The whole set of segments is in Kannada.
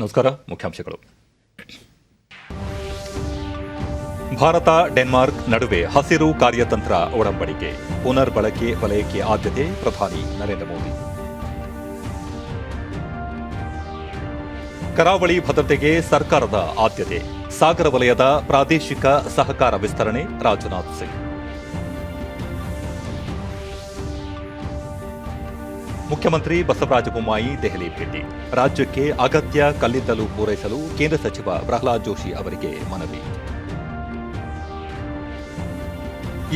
ನಮಸ್ಕಾರ. ಮುಖ್ಯಾಂಶಗಳು. ಭಾರತ ಡೆನ್ಮಾರ್ಕ್ ನಡುವೆ ಹಸಿರು ಕಾರ್ಯತಂತ್ರ ಒಡಂಬಡಿಕೆ, ಪುನರ್ ಬಳಕೆ ವಲಯಕ್ಕೆ ಆದ್ಯತೆ, ಪ್ರಧಾನಿ ನರೇಂದ್ರ ಮೋದಿ. ಕರಾವಳಿ ಭದ್ರತೆಗೆ ಸರ್ಕಾರದ ಆದ್ಯತೆ, ಸಾಗರ ವಲಯದ ಪ್ರಾದೇಶಿಕ ಸಹಕಾರ ವಿಸ್ತರಣೆ, ರಾಜನಾಥ್ ಸಿಂಗ್. ಮುಖ್ಯಮಂತ್ರಿ ಬಸವರಾಜ ಬೊಮ್ಮಾಯಿ ದೆಹಲಿ ಭೇಟಿ, ರಾಜ್ಯಕ್ಕೆ ಅಗತ್ಯ ಕಲ್ಲಿದ್ದಲು ಪೂರೈಸಲು ಕೇಂದ್ರ ಸಚಿವ ಪ್ರಹ್ಲಾದ್ ಜೋಶಿ ಅವರಿಗೆ ಮನವಿ.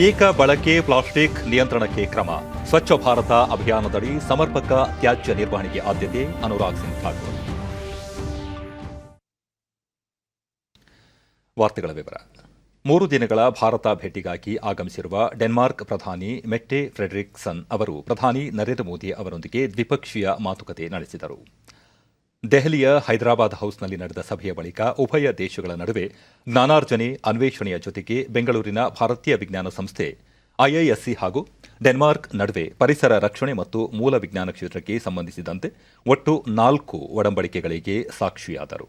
ಏಕ ಬಳಕೆ ಪ್ಲಾಸ್ಟಿಕ್ ನಿಯಂತ್ರಣಕ್ಕೆ ಕ್ರಮ, ಸ್ವಚ್ಛ ಭಾರತ ಅಭಿಯಾನದಡಿ ಸಮರ್ಪಕ ತ್ಯಾಜ್ಯ ನಿರ್ವಹಣೆಗೆ ಆದ್ಯತೆ, ಅನುರಾಗ್ ಸಿಂಗ್ ಠಾಕೂರ್. ವಾರ್ತೆಗಳ ವಿವರ. 3 ದಿನಗಳ ಭಾರತ ಭೇಟಿಗಾಗಿ ಆಗಮಿಸಿರುವ ಡೆನ್ಮಾರ್ಕ್ ಪ್ರಧಾನಿ ಮೆಟ್ಟೆ ಫ್ರೆಡರಿಕ್ಸನ್ ಅವರು ಪ್ರಧಾನಿ ನರೇಂದ್ರ ಮೋದಿ ಅವರೊಂದಿಗೆ ದ್ವಿಪಕ್ಷೀಯ ಮಾತುಕತೆ ನಡೆಸಿದರು. ದೆಹಲಿಯ ಹೈದರಾಬಾದ್ ಹೌಸ್ನಲ್ಲಿ ನಡೆದ ಸಭೆಯ ಬಳಿಕ ಉಭಯ ದೇಶಗಳ ನಡುವೆ ಜ್ಞಾನಾರ್ಜನೆ ಅನ್ವೇಷಣೆಯ ಜೊತೆಗೆ ಬೆಂಗಳೂರಿನ ಭಾರತೀಯ ವಿಜ್ಞಾನ ಸಂಸ್ಥೆ ಐಐಎಸ್ಸಿ ಹಾಗೂ ಡೆನ್ಮಾರ್ಕ್ ನಡುವೆ ಪರಿಸರ ರಕ್ಷಣೆ ಮತ್ತು ಮೂಲ ವಿಜ್ಞಾನ ಕ್ಷೇತ್ರಕ್ಕೆ ಸಂಬಂಧಿಸಿದಂತೆ ಒಟ್ಟು 4 ಒಡಂಬಡಿಕೆಗಳಿಗೆ ಸಾಕ್ಷಿಯಾದರು.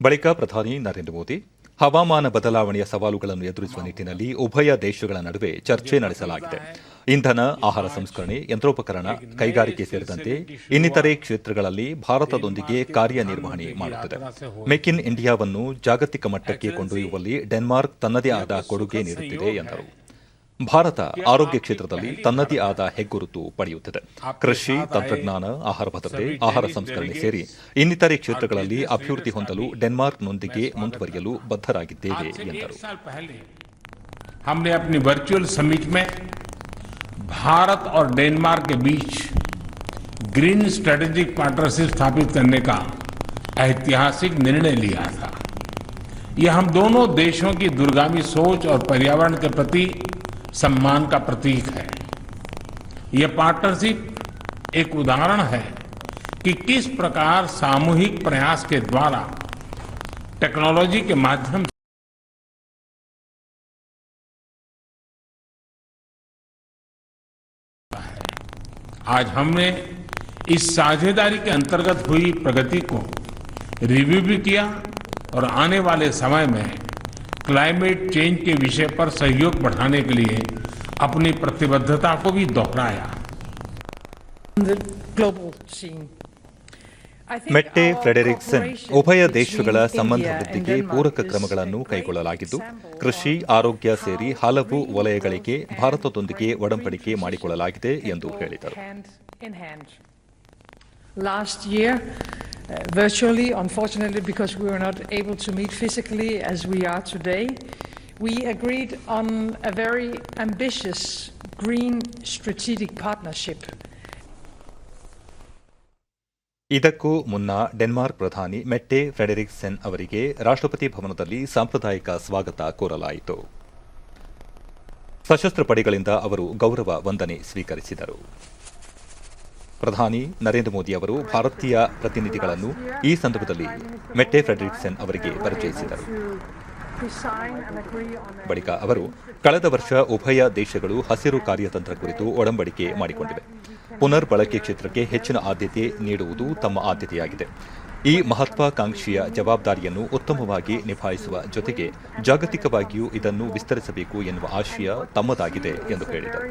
ಬಳಿಕ ಪ್ರಧಾನಿ ನರೇಂದ್ರ ಮೋದಿ ಹವಾಮಾನ ಬದಲಾವಣೆಯ ಸವಾಲುಗಳನ್ನು ಎದುರಿಸುವ ನಿಟ್ಟಿನಲ್ಲಿ ಉಭಯ ದೇಶಗಳ ನಡುವೆ ಚರ್ಚೆ ನಡೆಸಲಾಗಿದೆ. ಇಂಧನ, ಆಹಾರ ಸಂಸ್ಕರಣೆ, ಯಂತ್ರೋಪಕರಣ, ಕೈಗಾರಿಕೆ ಸೇರಿದಂತೆ ಇನ್ನಿತರೆ ಕ್ಷೇತ್ರಗಳಲ್ಲಿ ಭಾರತದೊಂದಿಗೆ ಕಾರ್ಯನಿರ್ವಹಣೆ ಮಾಡುತ್ತದೆ. ಮೇಕ್ ಇನ್ ಇಂಡಿಯಾವನ್ನು ಜಾಗತಿಕ ಮಟ್ಟಕ್ಕೆ ಕೊಂಡೊಯ್ಯುವಲ್ಲಿ ಡೆನ್ಮಾರ್ಕ್ ತನ್ನದೇ ಆದ ಕೊಡುಗೆ ನೀಡುತ್ತಿದೆ ಎಂದರು. ಭಾರತ ಆರೋಗ್ಯ ಕ್ಷೇತ್ರದಲ್ಲಿ ತನ್ನದೇ ಆದ ಹೆಗ್ಗುರುತು ಪಡೆಯುತ್ತಿದೆ. ಕೃಷಿ, ತಂತ್ರಜ್ಞಾನ, ಆಹಾರ ಭದ್ರತೆ, ಆಹಾರ ಸಂಸ್ಕರಣೆ ಸೇರಿ ಇನ್ನಿತರೆ ಕ್ಷೇತ್ರಗಳಲ್ಲಿ ಅಭಿವೃದ್ಧಿ ಹೊಂದಲು ಡೆನ್ಮಾರ್ಕ್ನೊಂದಿಗೆ ಮುಂದುವರಿಯಲು ಬದ್ಧರಾಗಿದ್ದೇವೆ ಎಂದರು. हमने अपनी वर्चुअल समिट में भारत और डेनमार्क के बीच ग्रीन स्ट्रेटेजिक पार्टनरशिप स्थापित करने का ऐतिहासिक निर्णय लिया था. यह हम दोनों देशों की दूरगामी सोच और पर्यावरण के प्रति सम्मान का प्रतीक है. यह पार्टनरशिप एक उदाहरण है कि किस प्रकार सामूहिक प्रयास के द्वारा टेक्नोलॉजी के माध्यम से आज हमने इस साझेदारी के अंतर्गत हुई प्रगति को रिव्यू भी किया और आने वाले समय में क्लाइमेट चेंज के विषय पर सहयोग बढ़ाने के लिए अपनी प्रतिबद्धता को भी दोहराया. ಮೆಟ್ಟೆ ಫ್ರೆಡರಿಕ್ಸನ್ ಉಭಯ ದೇಶಗಳ ಸಂಬಂಧ ವೃದ್ಧಿಗೆ ಪೂರಕ ಕ್ರಮಗಳನ್ನು ಕೈಗೊಳ್ಳಲಾಗಿದ್ದು, ಕೃಷಿ, ಆರೋಗ್ಯ ಸೇರಿ ಹಲವು ವಲಯಗಳಿಗೆ ಭಾರತದೊಂದಿಗೆ ಒಡಂಬಡಿಕೆ ಮಾಡಿಕೊಳ್ಳಲಾಗಿದೆ ಎಂದು ಹೇಳಿದರು. Last year, virtually, unfortunately, because we were not able to meet physically as we are today, we agreed on a very ambitious green strategic partnership. ಇದಕ್ಕೂ ಮುನ್ನ ಡೆನ್ಮಾರ್ಕ್ ಪ್ರಧಾನಿ ಮೆಟ್ಟೆ ಫ್ರೆಡರಿಕ್ಸನ್ ಅವರಿಗೆ ರಾಷ್ಟ್ರಪತಿ ಭವನದಲ್ಲಿ ಸಾಂಪ್ರದಾಯಿಕ ಸ್ವಾಗತ ಕೋರಲಾಯಿತು. ಸಶಸ್ತ್ರ ಪಡೆಗಳಿಂದ ಅವರು ಗೌರವ ವಂದನೆ ಸ್ವೀಕರಿಸಿದರು. ಪ್ರಧಾನಿ ನರೇಂದ್ರ ಮೋದಿ ಅವರು ಭಾರತೀಯ ಪ್ರತಿನಿಧಿಗಳನ್ನು ಈ ಸಂದರ್ಭದಲ್ಲಿ ಮೆಟ್ಟೆ ಫ್ರೆಡರಿಕ್ಸನ್ ಅವರಿಗೆ ಪರಿಚಯಿಸಿದರು. ಬಳಿಕ ಅವರು ಕಳೆದ ವರ್ಷ ಉಭಯ ದೇಶಗಳು ಹಸಿರು ಕಾರ್ಯತಂತ್ರ ಕುರಿತು ಒಡಂಬಡಿಕೆ ಮಾಡಿಕೊಂಡಿವೆ. ಪುನರ್ ಬಳಕೆ ಕ್ಷೇತ್ರಕ್ಕೆ ಹೆಚ್ಚಿನ ಆದ್ಯತೆ ನೀಡುವುದು ತಮ್ಮ ಆದ್ಯತೆಯಾಗಿದೆ. ಈ ಮಹತ್ವಾಕಾಂಕ್ಷೆಯ ಜವಾಬ್ದಾರಿಯನ್ನು ಉತ್ತಮವಾಗಿ ನಿಭಾಯಿಸುವ ಜೊತೆಗೆ ಜಾಗತಿಕವಾಗಿಯೂ ಇದನ್ನು ವಿಸ್ತರಿಸಬೇಕು ಎನ್ನುವ ಆಶಯ ತಮ್ಮದಾಗಿದೆ ಎಂದು ಹೇಳಿದರು.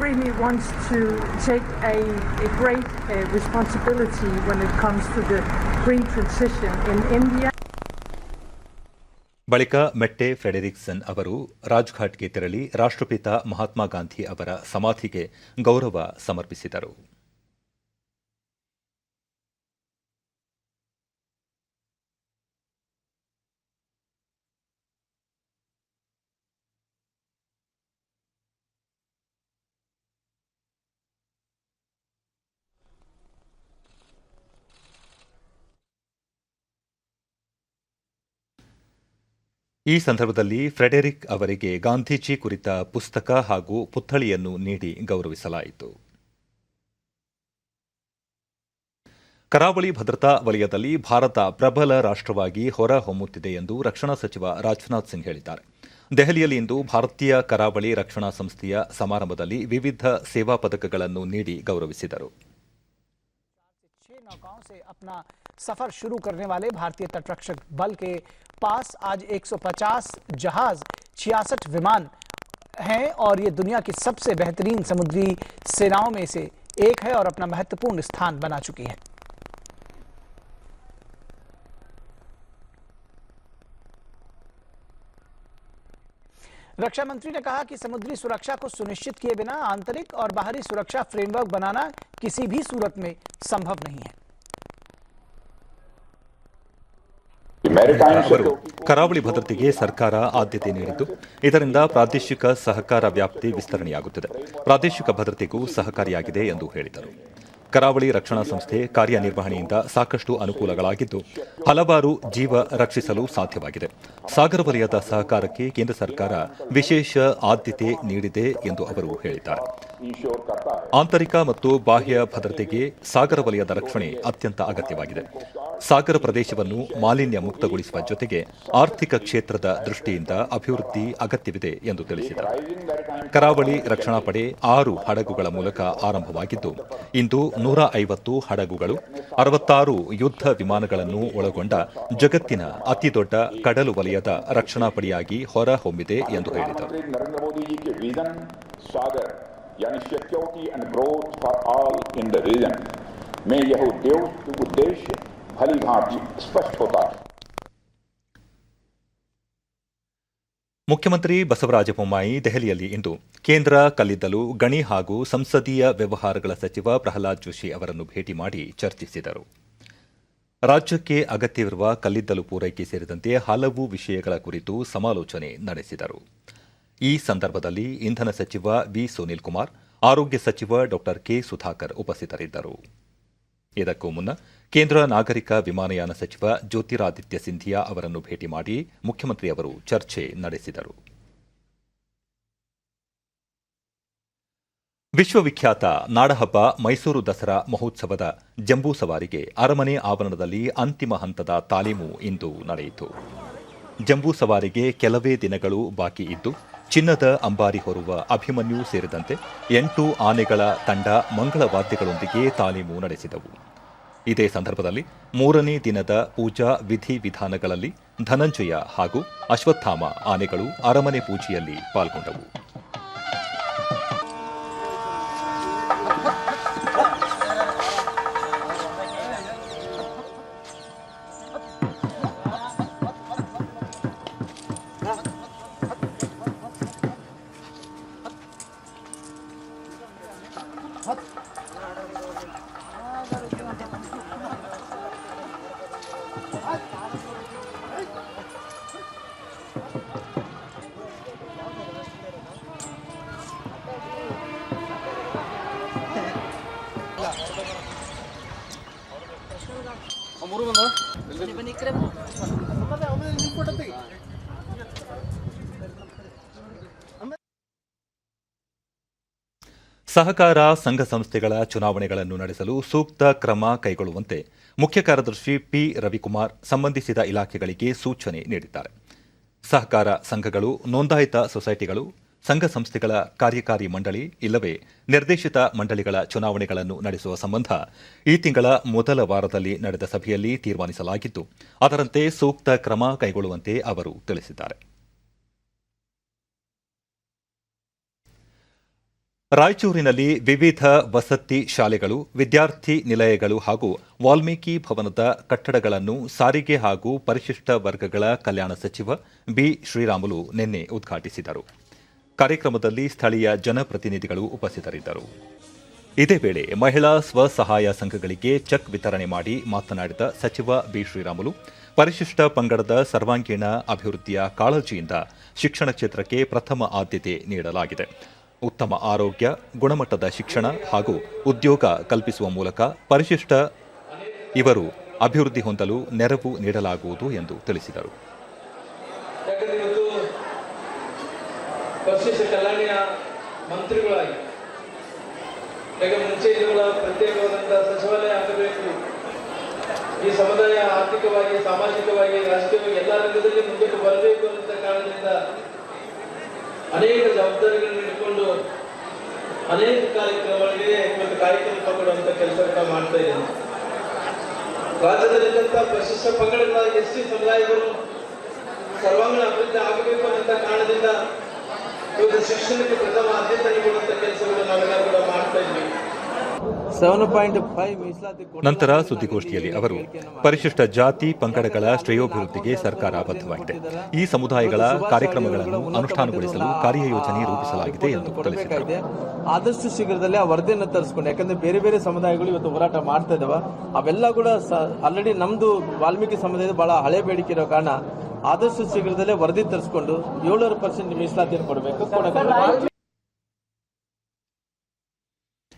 Really wants to take a great responsibility when it comes to the green transition in India. ಬಳಿಕ ಮೆಟ್ಟೆ ಫ್ರೆಡರಿಕ್ಸನ್ ಅವರು ರಾಜ್ಘಾಟ್ಗೆ ತೆರಳಿ ರಾಷ್ಟ್ರಪಿತ ಮಹಾತ್ಮ ಗಾಂಧಿ ಅವರ ಸಮಾಧಿಗೆ ಗೌರವ ಸಮರ್ಪಿಸಿದರು. ಈ ಸಂದರ್ಭದಲ್ಲಿ ಫ್ರೆಡೆರಿಕ್ ಅವರಿಗೆ ಗಾಂಧೀಜಿ ಕುರಿತ ಪುಸ್ತಕ ಹಾಗೂ ಪುತ್ಥಳಿಯನ್ನು ನೀಡಿ ಗೌರವಿಸಲಾಯಿತು. ಕರಾವಳಿ ಭದ್ರತಾ ವಲಯದಲ್ಲಿ ಭಾರತ ಪ್ರಬಲ ರಾಷ್ಟವಾಗಿ ಹೊರ ಹೊಮ್ಮುತ್ತಿದೆ ಎಂದು ರಕ್ಷಣಾ ಸಚಿವ ರಾಜನಾಥ್ ಸಿಂಗ್ ಹೇಳಿದ್ದಾರೆ. ದೆಹಲಿಯಲ್ಲಿ ಇಂದು ಭಾರತೀಯ ಕರಾವಳಿ ರಕ್ಷಣಾ ಸಂಸ್ಥೆಯ ಸಮಾರಂಭದಲ್ಲಿ ವಿವಿಧ ಸೇವಾ ಪದಕಗಳನ್ನು ನೀಡಿ ಗೌರವಿಸಿದರು. अपना सफर शुरू करने वाले भारतीय तटरक्षक बल के पास आज 150 जहाज, 66 विमान हैं और ये दुनिया की सबसे बेहतरीन समुद्री सेनाओं में से एक है और अपना महत्वपूर्ण स्थान बना चुकी है. रक्षा मंत्री ने कहा कि समुद्री सुरक्षा को सुनिश्चित किए बिना आंतरिक और बाहरी सुरक्षा फ्रेमवर्क बनाना किसी भी सूरत में संभव नहीं है. ಅವರು ಕರಾವಳಿ ಭದ್ರತೆಗೆ ಸರ್ಕಾರ ಆದ್ಯತೆ ನೀಡಿದ್ದು, ಇದರಿಂದ ಪ್ರಾದೇಶಿಕ ಸಹಕಾರ ವ್ಯಾಪ್ತಿ ವಿಸ್ತರಣೆಯಾಗುತ್ತಿದೆ, ಪ್ರಾದೇಶಿಕ ಭದ್ರತೆಗೂ ಸಹಕಾರಿಯಾಗಿದೆ ಎಂದು ಹೇಳಿದರು. ಕರಾವಳಿ ರಕ್ಷಣಾ ಸಂಸ್ಥೆ ಕಾರ್ಯನಿರ್ವಹಣೆಯಿಂದ ಸಾಕಷ್ಟು ಅನುಕೂಲಗಳಾಗಿದ್ದು, ಹಲವಾರು ಜೀವ ರಕ್ಷಿಸಲು ಸಾಧ್ಯವಾಗಿದೆ. ಸಾಗರ ವಲಯದ ಸಹಕಾರಕ್ಕೆ ಕೇಂದ್ರ ಸರ್ಕಾರ ವಿಶೇಷ ಆದ್ಯತೆ ನೀಡಿದೆ ಎಂದು ಅವರು ಹೇಳಿದ್ದಾರೆ. ಆಂತರಿಕ ಮತ್ತು ಬಾಹ್ಯ ಭದ್ರತೆಗೆ ಸಾಗರ ವಲಯದ ರಕ್ಷಣೆ ಅತ್ಯಂತ ಅಗತ್ಯವಾಗಿದೆ. ಸಾಗರ ಪ್ರದೇಶವನ್ನು ಮಾಲಿನ್ಯ ಮುಕ್ತಗೊಳಿಸುವ ಜೊತೆಗೆ ಆರ್ಥಿಕ ಕ್ಷೇತ್ರದ ದೃಷ್ಟಿಯಿಂದ ಅಭಿವೃದ್ಧಿ ಅಗತ್ಯವಿದೆ ಎಂದು ತಿಳಿಸಿದರು. ಕರಾವಳಿ ರಕ್ಷಣಾ ಪಡೆ 6 ಹಡಗುಗಳ ಮೂಲಕ ಆರಂಭವಾಗಿದ್ದು, ಇಂದು 150 ಹಡಗುಗಳು, 66 ಯುದ್ಧ ವಿಮಾನಗಳನ್ನು ಒಳಗೊಂಡ ಜಗತ್ತಿನ ಅತಿದೊಡ್ಡ ಕಡಲು ವಲಯದ ರಕ್ಷಣಾ ಪಡೆಯಾಗಿ ಹೊರ ಹೊಮ್ಮಿದೆ ಎಂದು ಹೇಳಿದರು. यानी security and growth for all in the region में यह उद्देश्य भली भांति स्पष्ट होता है. ಮುಖ್ಯಮಂತ್ರಿ ಬಸವರಾಜ ಬೊಮ್ಮಾಯಿ ದೆಹಲಿಯಲ್ಲಿ ಇಂದು ಕೇಂದ್ರ ಕಲ್ಲಿದ್ದಲು, ಗಣಿ ಹಾಗೂ ಸಂಸದೀಯ ವ್ಯವಹಾರಗಳ ಸಚಿವ ಪ್ರಹ್ಲಾದ್ ಜೋಶಿ ಅವರನ್ನು ಭೇಟಿ ಮಾಡಿ ಚರ್ಚಿಸಿದರು. ರಾಜ್ಯಕ್ಕೆ ಅಗತ್ಯವಿರುವ ಕಲ್ಲಿದ್ದಲು ಪೂರೈಕೆ ಸೇರಿದಂತೆ ಹಲವು ವಿಷಯಗಳ ಕುರಿತು ಸಮಾಲೋಚನೆ ನಡೆಸಿದರು. ಈ ಸಂದರ್ಭದಲ್ಲಿ ಇಂಧನ ಸಚಿವ ವಿ ಸುನೀಲ್ ಕುಮಾರ್, ಆರೋಗ್ಯ ಸಚಿವ ಡಾ ಕೆ ಸುಧಾಕರ್ ಉಪಸ್ಥಿತರಿದ್ದರು. ಇದಕ್ಕೂ ಮುನ್ನ ಕೇಂದ್ರ ನಾಗರಿಕ ವಿಮಾನಯಾನ ಸಚಿವ ಜ್ಯೋತಿರಾದಿತ್ಯ ಸಿಂಧಿಯಾ ಅವರನ್ನು ಭೇಟಿ ಮಾಡಿ ಮುಖ್ಯಮಂತ್ರಿ ಅವರು ಚರ್ಚೆ ನಡೆಸಿದರು. ವಿಶ್ವವಿಖ್ಯಾತ ನಾಡಹಬ್ಬ ಮೈಸೂರು ದಸರಾ ಮಹೋತ್ಸವದ ಜಂಬೂ ಸವಾರಿಗೆ ಅರಮನೆ ಆವರಣದಲ್ಲಿ ಅಂತಿಮ ಹಂತದ ತಾಲೀಮು ಇಂದು ನಡೆಯಿತು. ಜಂಬೂ ಸವಾರಿಗೆ ಕೆಲವೇ ದಿನಗಳು ಬಾಕಿ ಇದ್ದು, ಚಿನ್ನದ ಅಂಬಾರಿ ಹೊರುವ ಅಭಿಮನ್ಯು ಸೇರಿದಂತೆ 8 ಆನೆಗಳ ತಂಡ ಮಂಗಳವಾದ್ಯಗಳೊಂದಿಗೆ ತಾಲೀಮು ನಡೆಸಿದವು. ಇದೇ ಸಂದರ್ಭದಲ್ಲಿ 3ನೇ ದಿನದ ಪೂಜಾ ವಿಧಿವಿಧಾನಗಳಲ್ಲಿ ಧನಂಜಯ ಹಾಗೂ ಅಶ್ವತ್ಥಾಮ ಆನೆಗಳು ಅರಮನೆ ಪೂಜೆಯಲ್ಲಿ ಪಾಲ್ಗೊಂಡವು. ಸಹಕಾರ ಸಂಘ ಸಂಸ್ಥೆಗಳ ಚುನಾವಣೆಗಳನ್ನು ನಡೆಸಲು ಸೂಕ್ತ ಕ್ರಮ ಕೈಗೊಳ್ಳುವಂತೆ ಮುಖ್ಯ ಕಾರ್ಯದರ್ಶಿ ಪಿ ರವಿಕುಮಾರ್ ಸಂಬಂಧಿಸಿದ ಇಲಾಖೆಗಳಿಗೆ ಸೂಚನೆ ನೀಡಿದ್ದಾರೆ. ಸಹಕಾರ ಸಂಘಗಳು, ನೋಂದಾಯಿತ ಸೊಸೈಟಿಗಳು, ಸಂಘ ಸಂಸ್ಥೆಗಳ ಕಾರ್ಯಕಾರಿ ಮಂಡಳಿ ಇಲ್ಲವೇ ನಿರ್ದೇಶಿತ ಮಂಡಳಿಗಳ ಚುನಾವಣೆಗಳನ್ನು ನಡೆಸುವ ಸಂಬಂಧ ಈ ತಿಂಗಳ ಮೊದಲ ವಾರದಲ್ಲಿ ನಡೆದ ಸಭೆಯಲ್ಲಿ ತೀರ್ಮಾನಿಸಲಾಗಿದ್ದು, ಅದರಂತೆ ಸೂಕ್ತ ಕ್ರಮ ಕೈಗೊಳ್ಳುವಂತೆ ಅವರು ತಿಳಿಸಿದ್ದಾರೆ. ರಾಯಚೂರಿನಲ್ಲಿ ವಿವಿಧ ವಸತಿ ಶಾಲೆಗಳು, ವಿದ್ಯಾರ್ಥಿ ನಿಲಯಗಳು ಹಾಗೂ ವಾಲ್ಮೀಕಿ ಭವನದ ಕಟ್ಟಡಗಳನ್ನು ಸಾರಿಗೆ ಹಾಗೂ ಪರಿಶಿಷ್ಟ ವರ್ಗಗಳ ಕಲ್ಯಾಣ ಸಚಿವ ಬಿ ಶ್ರೀರಾಮುಲು ನಿನ್ನೆ ಉದ್ಘಾಟಿಸಿದರು. ಕಾರ್ಯಕ್ರಮದಲ್ಲಿ ಸ್ಥಳೀಯ ಜನಪ್ರತಿನಿಧಿಗಳು ಉಪಸ್ಥಿತರಿದ್ದರು. ಇದೇ ವೇಳೆ ಮಹಿಳಾ ಸ್ವಸಹಾಯ ಸಂಘಗಳಿಗೆ ಚೆಕ್ ವಿತರಣೆ ಮಾಡಿ ಮಾತನಾಡಿದ ಸಚಿವ ಬಿ ಶ್ರೀರಾಮುಲು, ಪರಿಶಿಷ್ಟ ಪಂಗಡದ ಸರ್ವಾಂಗೀಣ ಅಭಿವೃದ್ಧಿಯ ಕಾಳಜಿಯಿಂದ ಶಿಕ್ಷಣ ಕ್ಷೇತ್ರಕ್ಕೆ ಪ್ರಥಮ ಆದ್ಯತೆ ನೀಡಲಾಗಿದೆ. ಉತ್ತಮ ಆರೋಗ್ಯ, ಗುಣಮಟ್ಟದ ಶಿಕ್ಷಣ ಹಾಗೂ ಉದ್ಯೋಗ ಕಲ್ಪಿಸುವ ಮೂಲಕ ಪರಿಶಿಷ್ಟ ಇವರು ಅಭಿವೃದ್ಧಿ ಹೊಂದಲು ನೆರವು ನೀಡಲಾಗುವುದು ಎಂದು ತಿಳಿಸಿದರು. ಯಾಕಂದ್ರೆ ಇವತ್ತು ಪರಿಶಿಷ್ಟ ಕಲ್ಯಾಣ ಮಂತ್ರಿಗಳಾಗಿ ಯಾಕೆ ಮುಂಚೆ ಇವುಗಳ ಪ್ರತ್ಯೇಕವಾದಂತಹ ಸಚಿವಾಲಯ ಆಗಬೇಕು, ಈ ಸಮುದಾಯ ಆರ್ಥಿಕವಾಗಿ, ಸಾಮಾಜಿಕವಾಗಿ, ರಾಜಕೀಯವಾಗಿ ಎಲ್ಲ ರಂಗದಲ್ಲಿ ಮುಂದಕ್ಕೆ ಬರಬೇಕು ಅನ್ನೋ ಕಾರಣದಿಂದ ಅನೇಕ ಜವಾಬ್ದಾರಿಗಳನ್ನು ಇಟ್ಕೊಂಡು ಅನೇಕ ಕಾರ್ಯಕ್ರಮಗಳಿಗೆ ಇವತ್ತು ಕಾರ್ಯಕ್ರಮ ತಗೊಳ್ಳುವಂತ ಕೆಲಸಗಳನ್ನ ಮಾಡ್ತಾ ಇದ್ದೇನೆ. ರಾಜ್ಯದಲ್ಲಿದ್ದಂತಹ ಪರಿಶಿಷ್ಟ ಪಂಗಡಗಳ ಎಸ್ಟಿ ಸಮುದಾಯಗಳು ಸರ್ವಾಂಗೀಣ ಅಭಿವೃದ್ಧಿ ಆಗಬೇಕು ಅನ್ನೋ ಕಾರಣದಿಂದ ಇವತ್ತು ಶಿಕ್ಷಣಕ್ಕೆ ಪ್ರಥಮ ಆದ್ಯತೆ ನೀಡುವಂತ ಕೆಲಸಗಳು ನಾವೆಲ್ಲ ಕೂಡ ಮಾಡ್ತಾ ಇದ್ವಿ. 7.5 ಮೀಸಲಾತಿ ನಂತರ ಸುದ್ದಿಗೋಷ್ಠಿಯಲ್ಲಿ ಅವರು ಪರಿಶಿಷ್ಟ ಜಾತಿ ಪಂಗಡಗಳ ಶ್ರೇಯೋಭಿವೃದ್ಧಿಗೆ ಸರ್ಕಾರ ಬದ್ಧವಾಗಿದೆ. ಈ ಸಮುದಾಯಗಳ ಕಾರ್ಯಕ್ರಮಗಳನ್ನು ಅನುಷ್ಠಾನಗೊಳಿಸಲು ಕಾರ್ಯಯೋಜನೆ ರೂಪಿಸಲಾಗಿದೆ ಎಂದು ತಿಳಿಸಿದರು. ಆದಷ್ಟು ಶೀಘ್ರದಲ್ಲೇ ಆ ವರದಿಯನ್ನು ತರಿಸ್ಕೊಂಡು, ಯಾಕಂದ್ರೆ ಬೇರೆ ಬೇರೆ ಸಮುದಾಯಗಳು ಇವತ್ತು ಹೋರಾಟ ಮಾಡ್ತಾ ಇದಾವ, ಅವೆಲ್ಲ ಕೂಡ ಆಲ್ರೆಡಿ ನಮ್ದು ವಾಲ್ಮೀಕಿ ಸಮುದಾಯದ ಬಹಳ ಹಳೆ ಬೇಡಿಕೆ ಇರೋ ಕಾರಣ ಆದಷ್ಟು ಶೀಘ್ರದಲ್ಲೇ ವರದಿ ತರಿಸ್ಕೊಂಡು 7% ಮೀಸಲಾತಿಯನ್ನು ಕೊಡಬೇಕು.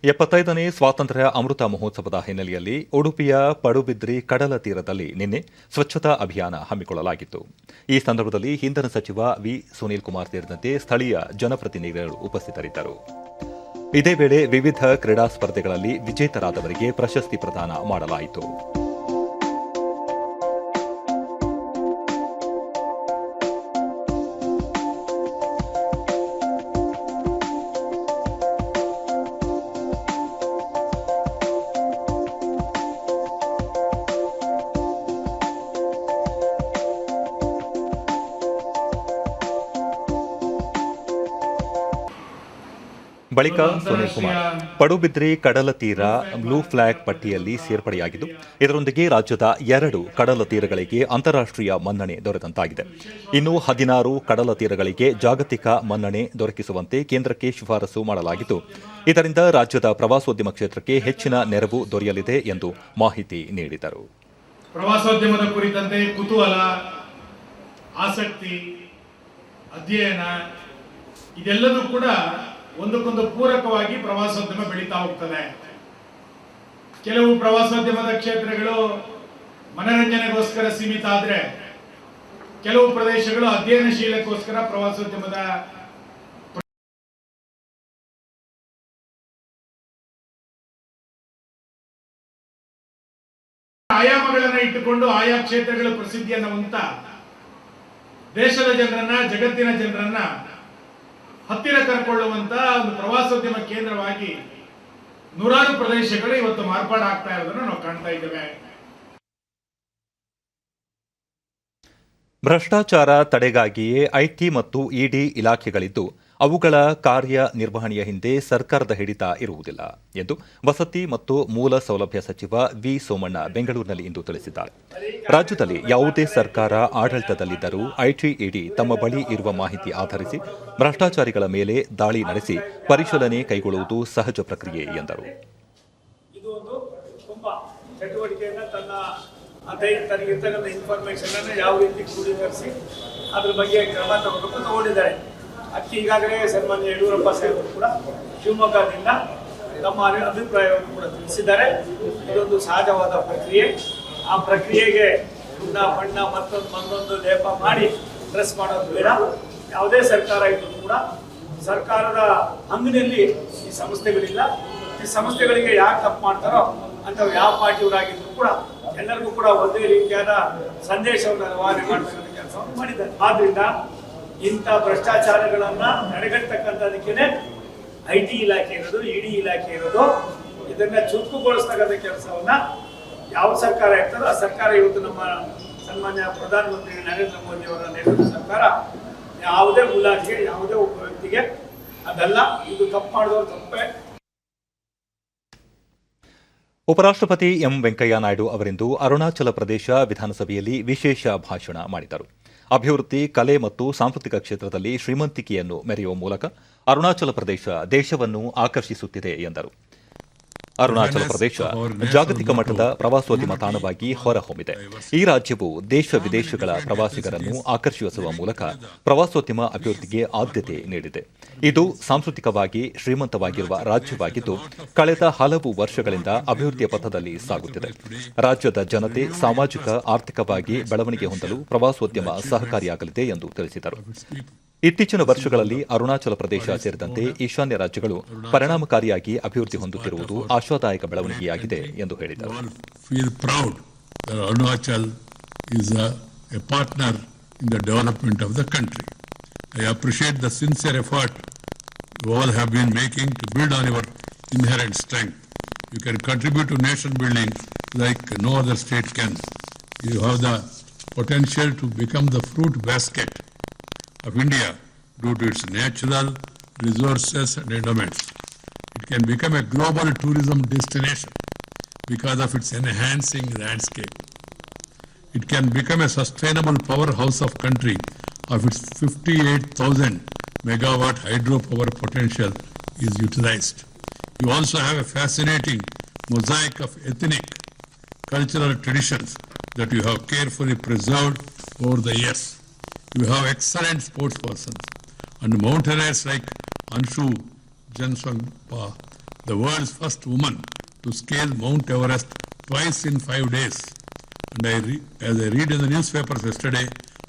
75ನೇ ಸ್ವಾತಂತ್ರ್ಯ ಅಮೃತ ಮಹೋತ್ಸವದ ಹಿನ್ನೆಲೆಯಲ್ಲಿ ಉಡುಪಿಯ ಪಡುಬಿದ್ರಿ ಕಡಲ ತೀರದಲ್ಲಿ ನಿನ್ನೆ ಸ್ವಚ್ಛತಾ ಅಭಿಯಾನ ಹಮ್ಮಿಕೊಳ್ಳಲಾಗಿತ್ತು. ಈ ಸಂದರ್ಭದಲ್ಲಿ ಇಂಧನ ಸಚಿವ ವಿ ಸುನೀಲ್ ಕುಮಾರ್ ಸೇರಿದಂತೆ ಸ್ಥಳೀಯ ಜನಪ್ರತಿನಿಧಿಗಳು ಉಪಸ್ಥಿತರಿದ್ದರು. ಇದೇ ವೇಳೆ ವಿವಿಧ ಕ್ರೀಡಾ ಸ್ಪರ್ಧೆಗಳಲ್ಲಿ ವಿಜೇತರಾದವರಿಗೆ ಪ್ರಶಸ್ತಿ ಪ್ರದಾನ ಮಾಡಲಾಯಿತು. ಬಳಿಕ ಸುನೀಲ್ ಕುಮಾರ್ ಪಡುಬಿದ್ರಿ ಕಡಲ ತೀರ ಬ್ಲೂ ಫ್ಲಾಗ್ ಪಟ್ಟಿಯಲ್ಲಿ ಸೇರ್ಪಡೆಯಾಗಿದ್ದು, ಇದರೊಂದಿಗೆ ರಾಜ್ಯದ 2 ಕಡಲ ತೀರಗಳಿಗೆ ಅಂತಾರಾಷ್ಟ್ರೀಯ ಮನ್ನಣೆ ದೊರೆತಂತಾಗಿದೆ. ಇನ್ನು 16 ಕಡಲ ತೀರಗಳಿಗೆ ಜಾಗತಿಕ ಮನ್ನಣೆ ದೊರಕಿಸುವಂತೆ ಕೇಂದ್ರಕ್ಕೆ ಶಿಫಾರಸು ಮಾಡಲಾಗಿದ್ದು, ಇದರಿಂದ ರಾಜ್ಯದ ಪ್ರವಾಸೋದ್ಯಮ ಕ್ಷೇತ್ರಕ್ಕೆ ಹೆಚ್ಚಿನ ನೆರವು ದೊರೆಯಲಿದೆ ಎಂದು ಮಾಹಿತಿ ನೀಡಿದರು. ಪ್ರವಾಸೋದ್ಯಮದ ಕುರಿತಂತೆ ಕುತೂಹಲ, ಆಸಕ್ತಿ, ಅಧ್ಯಯನ ಇದೆಲ್ಲದೂ ಕೂಡ ಒಂದಕ್ಕೊಂದು ಪೂರಕವಾಗಿ ಪ್ರವಾಸೋದ್ಯಮ ಬೆಳೀತಾ ಹೋಗ್ತದೆ. ಕೆಲವು ಪ್ರವಾಸೋದ್ಯಮದ ಕ್ಷೇತ್ರಗಳು ಮನರಂಜನೆಗೋಸ್ಕರ ಸೀಮಿತ ಆದರೆ, ಕೆಲವು ಪ್ರದೇಶಗಳು ಅಧ್ಯಯನಶೀಲಕ್ಕೋಸ್ಕರ ಪ್ರವಾಸೋದ್ಯಮದ ಆಯಾಮಗಳನ್ನು ಇಟ್ಟುಕೊಂಡು ಆಯಾ ಕ್ಷೇತ್ರಗಳ ಪ್ರಸಿದ್ಧಿಯನ್ನು ಹೊಂದ ದೇಶದ ಜನರನ್ನ, ಜಗತ್ತಿನ ಜನರನ್ನ ಹತ್ತಿರ ಕರ್ಕೊಳ್ಳುವಂತ ಒಂದು ಪ್ರವಾಸೋದ್ಯಮ ಕೇಂದ್ರವಾಗಿ ನೂರಾರು ಪ್ರದೇಶಗಳು ಇವತ್ತು ಮಾರ್ಪಾಡಾಗ್ತಾ ಇರೋದನ್ನು ನಾವು ಕಾಣ್ತಾ ಇದ್ದೇವೆ. ಭ್ರಷ್ಟಾಚಾರ ತಡೆಗಾಗಿಯೇ ಐಟಿ ಮತ್ತು ಇಡಿ ಇಲಾಖೆಗಳಿದ್ದು, ಅವುಗಳ ಕಾರ್ಯನಿರ್ವಹಣೆಯ ಹಿಂದೆ ಸರ್ಕಾರದ ಹಿಡಿತ ಇರುವುದಿಲ್ಲ ಎಂದು ವಸತಿ ಮತ್ತು ಮೂಲ ಸೌಲಭ್ಯ ಸಚಿವ ವಿ ಸೋಮಣ್ಣ ಬೆಂಗಳೂರಿನಲ್ಲಿ ಇಂದು ತಿಳಿಸಿದ್ದಾರೆ. ರಾಜ್ಯದಲ್ಲಿ ಯಾವುದೇ ಸರ್ಕಾರ ಆಡಳಿತದಲ್ಲಿದ್ದರೂ ಐಟಿ ಇಡಿ ತಮ್ಮ ಬಳಿ ಇರುವ ಮಾಹಿತಿ ಆಧರಿಸಿ ಭ್ರಷ್ಟಾಚಾರಿಗಳ ಮೇಲೆ ದಾಳಿ ನಡೆಸಿ ಪರಿಶೀಲನೆ ಕೈಗೊಳ್ಳುವುದು ಸಹಜ ಪ್ರಕ್ರಿಯೆ ಎಂದರು. ಇದು ಒಂದು ತುಂಬಾ ಚಟುವಟಿಕೆಯನ್ನ ತನಗಿರ್ತಕ್ಕಂಥ ಇನ್ಫಾರ್ಮೇಶನ್ ಅನ್ನು ಯಾವ ರೀತಿ ಕ್ರೋಢೀಕರಿಸಿ ಅದ್ರ ಬಗ್ಗೆ ಕ್ರಮ ತಗೊಂಡಿದ್ದಾರೆ. ಅದಕ್ಕೆ ಈಗಾಗಲೇ ಸನ್ಮಾನ್ಯ ಯಡಿಯೂರಪ್ಪ ಸಾಹೇಬರು ಕೂಡ ಶಿವಮೊಗ್ಗದಿಂದ ತಮ್ಮ ಅಭಿಪ್ರಾಯವನ್ನು ಕೂಡ ತಿಳಿಸಿದ್ದಾರೆ. ಇದೊಂದು ಸಹಜವಾದ ಪ್ರಕ್ರಿಯೆ. ಆ ಪ್ರಕ್ರಿಯೆಗೆ ಬಣ್ಣ ಮತ್ತೊಂದು ಲೇಪ ಮಾಡಿ ಡ್ರೆಸ್ ಮಾಡೋದು ಬೇಡ. ಯಾವುದೇ ಸರ್ಕಾರ ಇದ್ರೂ ಕೂಡ ಸರ್ಕಾರದ ಅಂಗನಲ್ಲಿ ಈ ಸಂಸ್ಥೆಗಳಿಲ್ಲ. ಈ ಸಂಸ್ಥೆಗಳಿಗೆ ಯಾರು ತಪ್ಪು ಮಾಡ್ತಾರೋ ಅಂತ ಯಾವ ಪಾರ್ಟಿಯವರಾಗಿದ್ರು ಕೂಡ ಎಲ್ಲರಿಗೂ ಕೂಡ ಒಂದೇ ರೀತಿಯಾದ ಸಂದೇಶವನ್ನು ರವಾನೆ ಮಾಡತಕ್ಕಂಥ ಕೆಲಸವನ್ನು ಮಾಡಿದ್ದಾರೆ. ಆದ್ರಿಂದ ಇಂಥ ಭ್ರಷ್ಟಾಚಾರಗಳನ್ನ ತಡೆಗಟ್ಟತಕ್ಕಂಥದಕ್ಕೇನೆ ಐಟಿ ಇಲಾಖೆ ಇರೋದು, ಇಡಿ ಇಲಾಖೆ ಇರೋದು. ಇದನ್ನ ಚುರುಕುಗೊಳಿಸ್ತಕ್ಕಂಥ ಕೆಲಸವನ್ನ ಯಾವ ಸರ್ಕಾರ ಇರ್ತದೋ ಆ ಸರ್ಕಾರ ಇವತ್ತು ನಮ್ಮ ಸನ್ಮಾನ್ಯ ಪ್ರಧಾನಮಂತ್ರಿ ನರೇಂದ್ರ ಮೋದಿ ಅವರ ನೇತೃತ್ವದ ಸರ್ಕಾರ ಯಾವುದೇ ಮುಲಾಜಿಗೆ, ಯಾವುದೇ ಒಬ್ಬ ವ್ಯಕ್ತಿಗೆ ಅದಲ್ಲ. ಇದು ತಪ್ಪು ಮಾಡಿದವರು ತಪ್ಪೇ. ಉಪರಾಷ್ಟ್ರಪತಿ ಎಂ ವೆಂಕಯ್ಯ ನಾಯ್ಡು ಅವರಿಂದು ಅರುಣಾಚಲ ಪ್ರದೇಶ ವಿಧಾನಸಭೆಯಲ್ಲಿ ವಿಶೇಷ ಭಾಷಣ ಮಾಡಿದರು. ಅಭಿವೃದ್ಧಿ, ಕಲೆ ಮತ್ತು ಸಾಂಸ್ಕೃತಿಕ ಕ್ಷೇತ್ರದಲ್ಲಿ ಶ್ರೀಮಂತಿಕೆಯನ್ನು ಮೆರೆಯುವ ಮೂಲಕ ಅರುಣಾಚಲ ಪ್ರದೇಶ ದೇಶವನ್ನು ಆಕರ್ಷಿಸುತ್ತಿದೆ ಎಂದರು. ಅರುಣಾಚಲ ಪ್ರದೇಶ ಜಾಗತಿಕ ಮಟ್ಟದ ಪ್ರವಾಸೋದ್ಯಮ ತಾಣವಾಗಿ ಹೊರಹೊಮ್ಮಿದೆ. ಈ ರಾಜ್ಯವು ದೇಶ ವಿದೇಶಗಳ ಪ್ರವಾಸಿಗರನ್ನು ಆಕರ್ಷಿಸುವ ಮೂಲಕ ಪ್ರವಾಸೋದ್ಯಮ ಅಭಿವೃದ್ಧಿಗೆ ಆದ್ಯತೆ ನೀಡಿದೆ. ಇದು ಸಾಂಸ್ಕೃತಿಕವಾಗಿ ಶ್ರೀಮಂತವಾಗಿರುವ ರಾಜ್ಯವಾಗಿದ್ದು ಕಳೆದ ಹಲವು ವರ್ಷಗಳಿಂದ ಅಭಿವೃದ್ಧಿಯ ಪಥದಲ್ಲಿ ಸಾಗುತ್ತಿದೆ. ರಾಜ್ಯದ ಜನತೆ ಸಾಮಾಜಿಕ ಆರ್ಥಿಕವಾಗಿ ಬೆಳವಣಿಗೆ ಹೊಂದಲು ಪ್ರವಾಸೋದ್ಯಮ ಸಹಕಾರಿಯಾಗಲಿದೆ ಎಂದು ತಿಳಿಸಿದರು. ಇತ್ತೀಚಿನ ವರ್ಷಗಳಲ್ಲಿ ಅರುಣಾಚಲ ಪ್ರದೇಶ ಸೇರಿದಂತೆ ಈಶಾನ್ಯ ರಾಜ್ಯಗಳು ಪರಿಣಾಮಕಾರಿಯಾಗಿ ಅಭಿವೃದ್ಧಿ ಹೊಂದುತ್ತಿರುವುದು ಆಶಾದಾಯಕ ಬೆಳವಣಿಗೆಯಾಗಿದೆ ಎಂದು ಹೇಳಿದರು. Arunachal is a partner in the development of the country. I appreciate the sincere effort you all have been making to build on your inherent strength. You can contribute to nation building like no other state can. You have the potential to become the fruit basket of India due to its natural resources and endowments. It can become a global tourism destination because of its enhancing landscape. It can become a sustainable powerhouse of country of its 58,000 megawatt hydropower potential is utilized. You also have a fascinating mosaic of ethnic cultural traditions that you have carefully preserved over the years. You have excellent sports persons and mountaineers like Anshu Janswangpa, the world's first woman to scale Mount Everest twice in 5 days. And as I read in the newspapers yesterday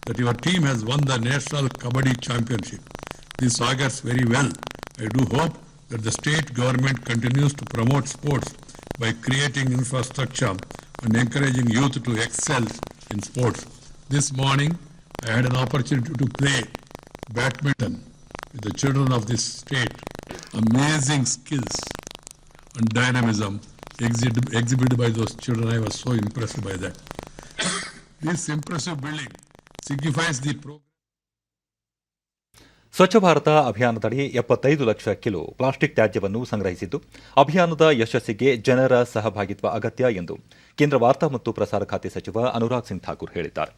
that your team has won the National Kabaddi Championship. This augurs very well. I do hope that the state government continues to promote sports by creating infrastructure and encouraging youth to excel in sports. This morning, I had an opportunity to play badminton with the children of this state. Amazing skills and dynamism exhibited by those children. I was so impressed by that. This impressive building signifies the progress. Swachh Bharat ಅಭಿಯಾನದಡಿ 75 ಲಕ್ಷ ಕಿಲೋ ಪ್ಲಾಸ್ಟಿಕ್ ತ್ಯಾಜ್ಯವನ್ನು ಸಂಗ್ರಹಿಸಿದ್ದು, ಅಭಿಯಾನದ ಯಶಸ್ಸಿಗೆ ಜನರ ಸಹಭಾಗಿತ್ವ ಅಗತ್ಯ ಎಂದು ಕೇಂದ್ರ ವಾರ್ತಾ ಮತ್ತು ಪ್ರಸಾರ ಖಾತೆ ಸಚಿವ ಅನುರಾಗ್ ಸಿಂಗ್ ಠಾಕೂರ್ ಹೇಳಿದ್ದಾರೆ.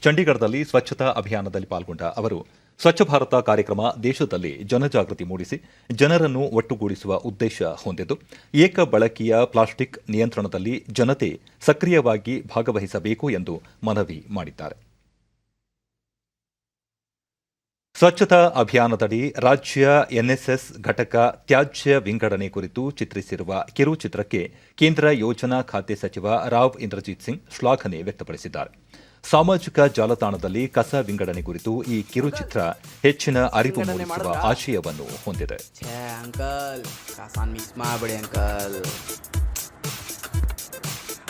ಚಂಡೀಗಢದಲ್ಲಿ ಸ್ವಚ್ಛತಾ ಅಭಿಯಾನದಲ್ಲಿ ಪಾಲ್ಗೊಂಡ ಅವರು, ಸ್ವಚ್ಛ ಭಾರತ ಕಾರ್ಯಕ್ರಮ ದೇಶದಲ್ಲಿ ಜನಜಾಗೃತಿ ಮೂಡಿಸಿ ಜನರನ್ನು ಒಟ್ಟುಗೂಡಿಸುವ ಉದ್ದೇಶ ಹೊಂದಿದ್ದು, ಏಕ ಬಳಕೆಯ ಪ್ಲಾಸ್ಟಿಕ್ ನಿಯಂತ್ರಣದಲ್ಲಿ ಜನತೆ ಸಕ್ರಿಯವಾಗಿ ಭಾಗವಹಿಸಬೇಕು ಎಂದು ಮನವಿ ಮಾಡಿದ್ದಾರೆ. ಸ್ವಚ್ಛತಾ ಅಭಿಯಾನದಡಿ ರಾಜ್ಯ ಎನ್ಎಸ್ಎಸ್ ಘಟಕ ತ್ಯಾಜ್ಯ ವಿಂಗಡಣೆ ಕುರಿತು ಚಿತ್ರಿಸಿರುವ ಕಿರುಚಿತ್ರಕ್ಕೆ ಕೇಂದ್ರ ಯೋಜನಾ ಖಾತೆ ಸಚಿವ ರಾವ್ ಇಂದ್ರಜಿತ್ ಸಿಂಗ್ ಶ್ಲಾಘನೆ ವ್ಯಕ್ತಪಡಿಸಿದ್ದಾರೆ. ಸಾಮಾಜಿಕ ಜಾಲತಾಣದಲ್ಲಿ ಕಸ ವಿಂಗಡಣೆ ಕುರಿತು ಈ ಕಿರುಚಿತ್ರ ಹೆಚ್ಚಿನ ಅರಿವು ಮೂಡಿಸುವ ಆಶಯವನ್ನು ಹೊಂದಿದೆ.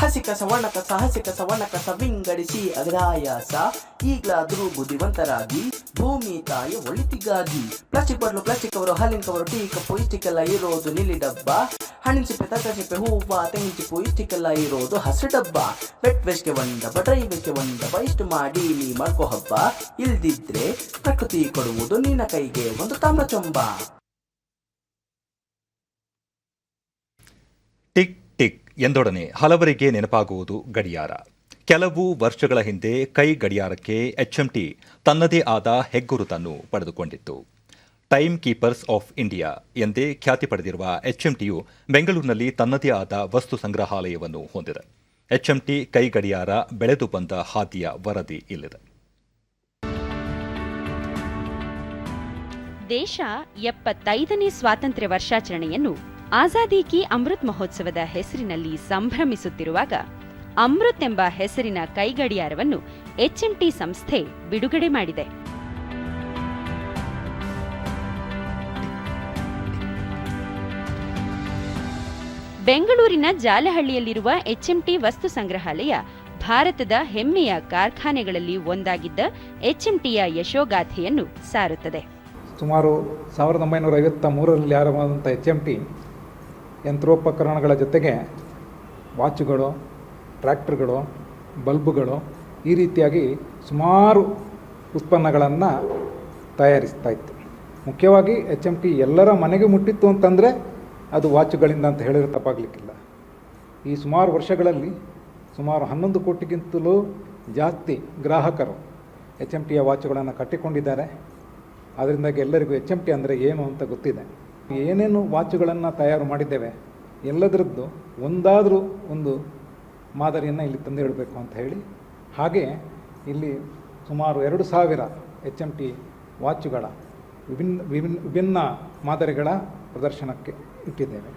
ಹಸಿ ಕಸ ಒಣ ಕಸ ಹಸಿ ಕಸ ಒಣ ಕಸ ವಿಂಗಡಿಸಿ ಅಗ್ರಾಯಾಸ ಈಗಲಾದರೂ ಬುದ್ಧಿವಂತರಾಗಿ ಭೂಮಿ ತಾಯಿ ಒಳಿತಿಗಾಗಿ. ಪ್ಲಾಸ್ಟಿಕ್ ಬಾಟ್ಲು ಪ್ಲಾಸ್ಟಿಕ್ ಕವರು ಹಾಲಿನ ಕವರು ಟೀ ಕಪ್ಪು ಇಷ್ಟಕ್ಕೆಲ್ಲ ಇರೋದು ನೀಲಿ ಡಬ್ಬ. ಹಣ್ಣಿನ ಸಿಪ್ಪೆ ತರಕಾರಿ ಸಿಪ್ಪೆ ಹೂವು ತೆಂಗಿನ ಚಿಪ್ಪು ಇಷ್ಟಕ್ಕೆಲ್ಲ ಇರೋದು ಹಸಿರು ಡಬ್ಬ. ವೆಟ್ ವೇಸ್ಟ್ಗೆ ಒಂದು ಡಬ್ಬ ಡ್ರೈ ವೇಸ್ಟ್ಗೆ ಒಂದು ಡಬ್ಬ. ಇಷ್ಟು ಮಾಡಿ ನೀ ಮಾಡ್ಕೋ ಹಬ್ಬ. ಇಲ್ದಿದ್ರೆ ಪ್ರಕೃತಿ ಕೊಡುವುದು ನಿನ್ನ ಕೈಗೆ ಒಂದು ತಾಮ್ರ ಚೊಂಬ. ಟಿಕ್ ಟಿಕ್ ಎಂದೊಡನೆ ಹಲವರಿಗೆ ನೆನಪಾಗುವುದು ಗಡಿಯಾರ. ಕೆಲವು ವರ್ಷಗಳ ಹಿಂದೆ ಕೈ ಗಡಿಯಾರಕ್ಕೆ HMT ತನ್ನದೇ ಆದ ಹೆಗ್ಗುರುತನ್ನು ಪಡೆದುಕೊಂಡಿತ್ತು. ಟೈಮ್ ಕೀಪರ್ಸ್ ಆಫ್ ಇಂಡಿಯಾ ಎಂದೇ ಖ್ಯಾತಿ ಪಡೆದಿರುವ HMTಯು ಬೆಂಗಳೂರಿನಲ್ಲಿ ತನ್ನದೇ ಆದ ವಸ್ತು ಸಂಗ್ರಹಾಲಯವನ್ನು ಹೊಂದಿದೆ. HMT ಕೈ ಗಡಿಯಾರ ಬೆಳೆದು ಬಂದ ಹಾದಿಯ ವರದಿ ಇಲ್ಲಿದೆ. ದೇಶ 75ನೇ ಸ್ವಾತಂತ್ರ್ಯ ವರ್ಷಾಚರಣೆಯನ್ನು ಆಜಾದಿ ಕಿ ಅಮೃತ್ ಮಹೋತ್ಸವದ ಹೆಸರಿನಲ್ಲಿ ಸಂಭ್ರಮಿಸುತ್ತಿರುವಾಗ, ಅಮೃತ್ ಎಂಬ ಹೆಸರಿನ ಕೈಗಡಿಯಾರವನ್ನು HMT ಸಂಸ್ಥೆ ಬಿಡುಗಡೆ ಮಾಡಿದೆ. ಬೆಂಗಳೂರಿನ ಜಾಲಹಳ್ಳಿಯಲ್ಲಿರುವ HMT ವಸ್ತು ಸಂಗ್ರಹಾಲಯ ಭಾರತದ ಹೆಮ್ಮೆಯ ಕಾರ್ಖಾನೆಗಳಲ್ಲಿ ಒಂದಾಗಿದ್ದ HMTಯ ಯಶೋಗಾಥೆಯನ್ನು ಸಾರುತ್ತದೆ. ಸುಮಾರು 1953ರಲ್ಲಿ ಆರಂಭವಾದಂಥ HMT ಯಂತ್ರೋಪಕರಣಗಳ ಜೊತೆಗೆ ವಾಚುಗಳು, ಟ್ರ್ಯಾಕ್ಟರ್ಗಳು, ಬಲ್ಬುಗಳು, ಈ ರೀತಿಯಾಗಿ ಸುಮಾರು ಉತ್ಪನ್ನಗಳನ್ನು ತಯಾರಿಸ್ತಾ ಇತ್ತು. ಮುಖ್ಯವಾಗಿ HMT ಎಲ್ಲರ ಮನೆಗೆ ಮುಟ್ಟಿತ್ತು ಅಂತಂದರೆ ಅದು ವಾಚುಗಳಿಂದ ಅಂತ ಹೇಳಿದ್ರೆ ತಪ್ಪಾಗಲಿಕ್ಕಿಲ್ಲ. ಈ ಸುಮಾರು ವರ್ಷಗಳಲ್ಲಿ ಸುಮಾರು 11 ಕೋಟಿಗಿಂತಲೂ ಜಾಸ್ತಿ ಗ್ರಾಹಕರು HMTಯ ವಾಚುಗಳನ್ನು ಕಟ್ಟಿಕೊಂಡಿದ್ದಾರೆ. ಅದರಿಂದಾಗಿ ಎಲ್ಲರಿಗೂ HMT ಅಂದರೆ ಏನು ಅಂತ ಗೊತ್ತಿದೆ. ಏನೇನು ವಾಚುಗಳನ್ನು ತಯಾರು ಮಾಡಿದ್ದೇವೆ ಎಲ್ಲದರದ್ದು ಒಂದಾದರೂ ಒಂದು ಮಾದರಿಯನ್ನು ಇಲ್ಲಿ ತಂದಿಡಬೇಕು ಅಂತ ಹೇಳಿ, ಹಾಗೆ ಇಲ್ಲಿ ಸುಮಾರು 2000 HMT ವಾಚುಗಳ ವಿಭಿನ್ನ ಮಾದರಿಗಳ ಪ್ರದರ್ಶನಕ್ಕೆ ಇಟ್ಟಿದ್ದೇವೆ.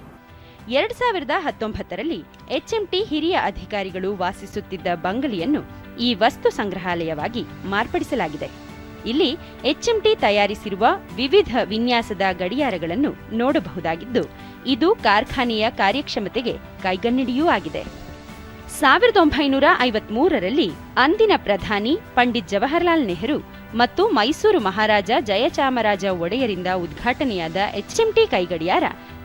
2019ರಲ್ಲಿ HMT ಹಿರಿಯ ಅಧಿಕಾರಿಗಳು ವಾಸಿಸುತ್ತಿದ್ದ ಬಂಗಲೆಯನ್ನು ಈ ವಸ್ತು ಸಂಗ್ರಹಾಲಯವಾಗಿ ಮಾರ್ಪಡಿಸಲಾಗಿದೆ. ಇಲ್ಲಿ HMT ತಯಾರಿಸಿರುವ ವಿವಿಧ ವಿನ್ಯಾಸದ ಗಡಿಯಾರಗಳನ್ನು ನೋಡಬಹುದಾಗಿದ್ದು, ಇದು ಕಾರ್ಖಾನೆಯ ಕಾರ್ಯಕ್ಷಮತೆಗೆ ಕೈಗನ್ನಡಿಯೂ ಆಗಿದೆ. 1953ರಲ್ಲಿ ಅಂದಿನ ಪ್ರಧಾನಿ ಪಂಡಿತ್ ಜವಾಹರಲಾಲ್ ನೆಹರು ಮತ್ತು ಮೈಸೂರು ಮಹಾರಾಜ ಜಯಚಾಮರಾಜ ಒಡೆಯರಿಂದ ಉದ್ಘಾಟನೆಯಾದ HMT ಕೈಗಡಿಯಾರ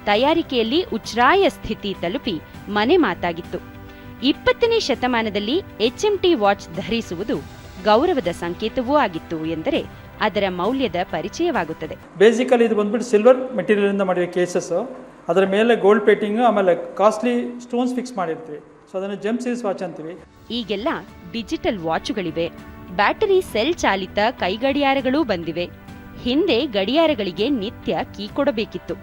ತಯಾರಿಕೆಯಲ್ಲಿ ಉಚ್ಛ್ರಾಯ ಸ್ಥಿತಿ ತಲುಪಿ ಮನೆ ಮಾತಾಗಿತ್ತು. 20ನೇ ಶತಮಾನದಲ್ಲಿ HMT ವಾಚ್ ಧರಿಸುವುದು ಗೌರವದ ಸಂಕೇತವೂ ಆಗಿತ್ತು ಎಂದರೆ ಅದರ ಮೌಲ್ಯದ ಪರಿಚಯವಾಗುತ್ತದೆ. ಬೇಸಿಕಲಿ ಇದು ಬಂದ್ಬಿಟ್ಟು ಸಿಲ್ವರ್ ಮೆಟೀರಿಯಲಿಂದ ಮಾಡಿರೋ ಕೇಸಸ್ಸು, ಅದರ ಮೇಲೆ ಗೋಲ್ಡ್ ಪ್ಲೇಟಿಂಗು, ಆಮೇಲೆ ಕಾಸ್ಟ್ಲಿ ಸ್ಟೋನ್ಸ್ ಫಿಕ್ಸ್ ಮಾಡಿರ್ತೀವಿ. ಸೊ ಅದನ್ನು ಜೆಮ್ ಸೀರೀಸ್ ವಾಚ್ ಅಂತೀವಿ. ಈಗೆಲ್ಲ ಡಿಜಿಟಲ್ ವಾಚುಗಳಿವೆ, ಬ್ಯಾಟರಿ ಸೆಲ್ ಚಾಲಿತ ಕೈಗಡಿಯಾರಗಳೂ ಬಂದಿವೆ. ಹಿಂದೆ ಗಡಿಯಾರಗಳಿಗೆ ನಿತ್ಯ ಕೀ ಕೊಡಬೇಕಿತ್ತು,